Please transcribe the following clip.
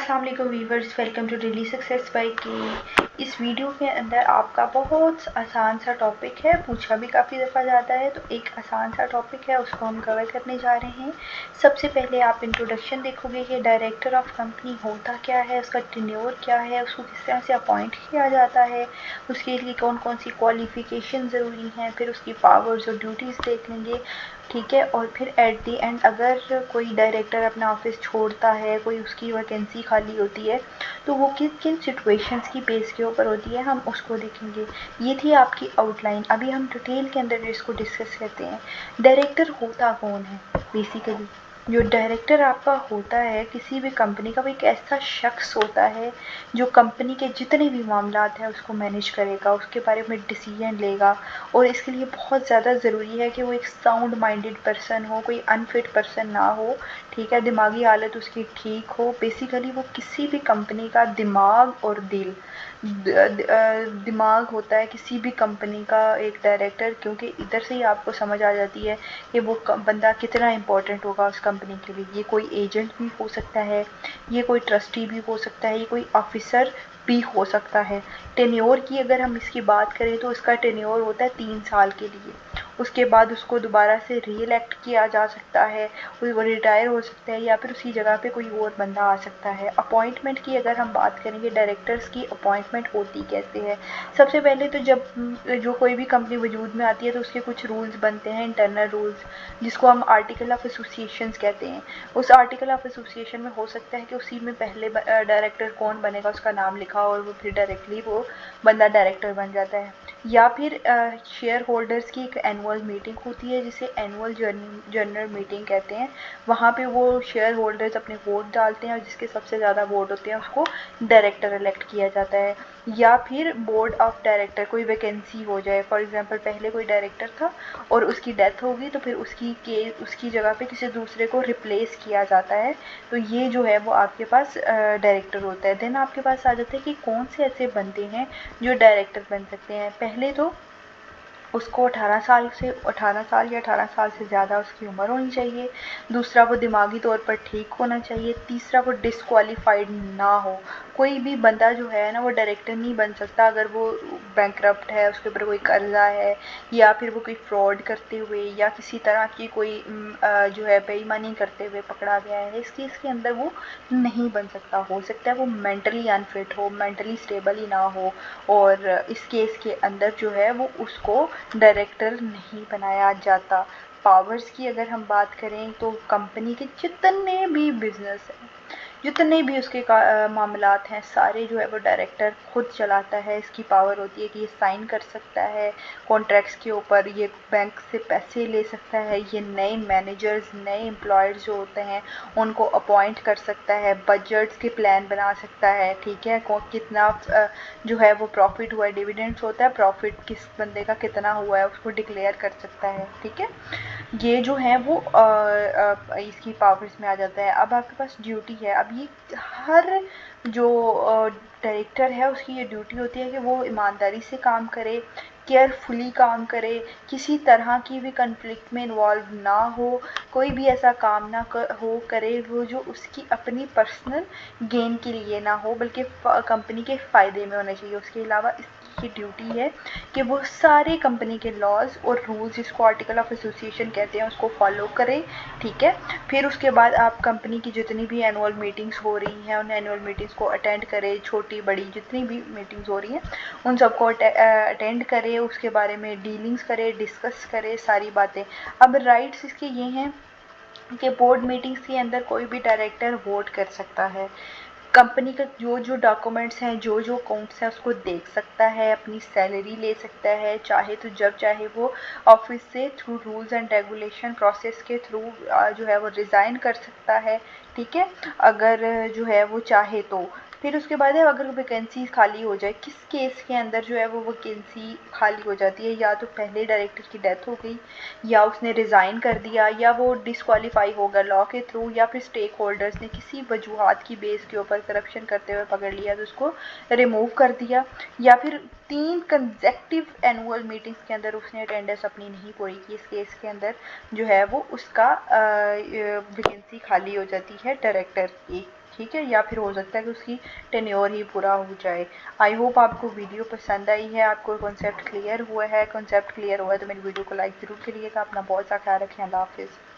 अस्सलाम वालेकुम viewers, welcome to daily success by K. इस वीडियो के अंदर आपका बहुत आसान सा टॉपिक है, पूछा भी काफ़ी दफ़ा जाता है, तो एक आसान सा टॉपिक है, उसको हम कवर करने जा रहे हैं। सबसे पहले आप इंट्रोडक्शन देखोगे कि डायरेक्टर ऑफ कंपनी होता क्या है, उसका टेन्योर क्या है, उसको किस तरह से अपॉइंट किया जाता है, उसके लिए कौन कौन सी क्वालिफ़िकेशन ज़रूरी हैं, फिर उसकी पावर्स और ड्यूटीज़ देख लेंगे, ठीक है। और फिर एट दी एंड अगर कोई डायरेक्टर अपना ऑफिस छोड़ता है, कोई उसकी वैकेंसी खाली होती है, तो वो किन किन सिचुएशंस की बेस के ऊपर होती है, हम उसको देखेंगे। ये थी आपकी आउटलाइन। अभी हम डिटेल के अंदर इसको डिस्कस करते हैं। डायरेक्टर होता कौन है? बेसिकली जो डायरेक्टर आपका होता है किसी भी कंपनी का, वो एक ऐसा शख्स होता है जो कंपनी के जितने भी मामलात हैं उसको मैनेज करेगा, उसके बारे में डिसीजन लेगा। और इसके लिए बहुत ज़्यादा ज़रूरी है कि वो एक साउंड माइंडेड पर्सन हो, कोई अनफिट पर्सन ना हो, ठीक है। दिमागी हालत उसकी ठीक हो। बेसिकली वो किसी भी कंपनी का दिमाग और दिल दिमाग होता है किसी भी कंपनी का एक डायरेक्टर, क्योंकि इधर से ही आपको समझ आ जाती है कि वो बंदा कितना इम्पोर्टेंट होगा उस कंपनी के लिए। ये कोई एजेंट भी हो सकता है, ये कोई ट्रस्टी भी हो सकता है, ये कोई ऑफिसर भी हो सकता है। टेन्योर की अगर हम इसकी बात करें तो इसका टेन्योर होता है 3 साल के लिए। उसके बाद उसको दोबारा से री इलेक्ट किया जा सकता है, वो रिटायर हो सकता है, या फिर उसकी जगह पे कोई और बंदा आ सकता है। अपॉइंटमेंट की अगर हम बात करेंगे, डायरेक्टर्स की अपॉइंटमेंट होती कैसे है? सबसे पहले तो जब जो कोई भी कंपनी वजूद में आती है तो उसके कुछ रूल्स बनते हैं, इंटरनल रूल्स, जिसको हम आर्टिकल ऑफ एसोसिएशन कहते हैं। उस आर्टिकल ऑफ एसोसिएशन में हो सकता है कि उसी में पहले डायरेक्टर कौन बनेगा उसका नाम लिखा और वो फिर डायरेक्टली वो बंदा डायरेक्टर बन जाता है। या फिर शेयर होल्डर्स की एक एनुअल मीटिंग होती है जिसे एनुअल जनरल मीटिंग कहते हैं। वहाँ पे वो शेयर होल्डर्स अपने वोट डालते हैं और जिसके सबसे ज़्यादा वोट होते हैं उसको डायरेक्टर इलेक्ट किया जाता है। या फिर बोर्ड ऑफ डायरेक्टर, कोई वैकेंसी हो जाए, फॉर एग्जांपल पहले कोई डायरेक्टर था और उसकी डेथ होगी तो फिर उसकी जगह पे किसी दूसरे को रिप्लेस किया जाता है। तो ये जो है वो आपके पास डायरेक्टर होता है। देन आपके पास आ जाता है कि कौन से ऐसे बंदे हैं जो डायरेक्टर बन सकते हैं। पहले तो उसको 18 साल या 18 साल से ज़्यादा उसकी उम्र होनी चाहिए। दूसरा, वो दिमागी तौर पर ठीक होना चाहिए। तीसरा, वो डिसक्वालीफाइड ना हो। कोई भी बंदा जो है ना वो डायरेक्टर नहीं बन सकता अगर वो बैंकरप्ट है, उसके ऊपर कोई कर्जा है, या फिर वो कोई फ्रॉड करते हुए या किसी तरह की कोई जो है बेईमानी करते हुए पकड़ा गया है। इस केस के अंदर वो नहीं बन सकता। हो सकता है वो मेंटली अनफिट हो, मेंटली स्टेबल ही ना हो, और इस केस के अंदर जो है वो उसको डायरेक्टर नहीं बनाया जाता। पावर्स की अगर हम बात करें तो कंपनी के जितने भी बिजनेस हैं, जितने भी उसके मामलात हैं, सारे जो है वो डायरेक्टर खुद चलाता है। इसकी पावर होती है कि ये साइन कर सकता है कॉन्ट्रैक्ट्स के ऊपर, ये बैंक से पैसे ले सकता है, ये नए मैनेजर्स, नए एम्प्लॉयर्स जो होते हैं उनको अपॉइंट कर सकता है, बजट्स के प्लान बना सकता है, ठीक है। कितना जो है वो प्रॉफिट हुआ है, डिविडेंड्स होता है, प्रॉफिट किस बंदे का कितना हुआ है उसको डिक्लेयर कर सकता है, ठीक है। ये जो है वो इसकी पावर्स में आ जाता है। अब आपके पास ड्यूटी है। अब ये हर जो डायरेक्टर है उसकी ये ड्यूटी होती है कि वो ईमानदारी से काम करे, केयरफुली काम करे, किसी तरह की भी कन्फ्लिक्ट में इन्वॉल्व ना हो, कोई भी ऐसा काम ना करे वो जो उसकी अपनी पर्सनल गेन के लिए ना हो, बल्कि कंपनी के फ़ायदे में होना चाहिए। उसके अलावा इसकी ड्यूटी है कि वो सारे कंपनी के लॉज और रूल्स, जिसको आर्टिकल ऑफ एसोसिएशन कहते हैं, उसको फॉलो करें, ठीक है। फिर उसके बाद आप कंपनी की जितनी भी एनुअल मीटिंग्स हो रही हैं उन एनुअल मीटिंग्स को अटेंड करें, छोटी बड़ी जितनी भी मीटिंग्स हो रही हैं उन सबको अटेंड करें, उसके बारे में डीलिंग्स करें, डिस्कस करें सारी बातें। अब राइट्स इसके ये हैं कि बोर्ड मीटिंग्स के अंदर कोई भी डायरेक्टर वोट कर सकता है, कंपनी का जो जो डॉक्यूमेंट्स हैं, जो जो अकाउंट्स हैं उसको देख सकता है, अपनी सैलरी ले सकता है, चाहे तो जब चाहे वो ऑफिस से through rules and regulation process के थ्रू जो है वो रिज़ाइन कर सकता है, ठीक है, अगर जो है वो चाहे तो। फिर उसके बाद है अगर वैकेंसी खाली हो जाए, किस केस के अंदर जो है वो वैकेंसी खाली हो जाती है, या तो पहले डायरेक्टर की डेथ हो गई, या उसने रिज़ाइन कर दिया, या वो डिसक्वालीफाई हो गया लॉ के थ्रू, या फिर स्टेक होल्डर्स ने किसी वजूहत की बेस के ऊपर करप्शन करते हुए पकड़ लिया तो उसको रिमूव कर दिया, या फिर 3 कंसेक्टिव एनुअल मीटिंग्स के अंदर उसने अटेंडेंस अपनी नहीं पूरी की। इस केस के अंदर जो है वो उसका वैकेंसी खाली हो जाती है डायरेक्टर की। ठीक है, या फिर हो सकता है कि उसकी टेन्योर ही पूरा हो जाए। आई होप आपको वीडियो पसंद आई है, आपको कॉन्सेप्ट क्लियर हुआ है। कॉन्सेप्ट क्लियर हुआ है तो मेरी वीडियो को लाइक ज़रूर करिएगा। अपना बहुत सा ख्याल रखें। अल्लाह हाफिज़।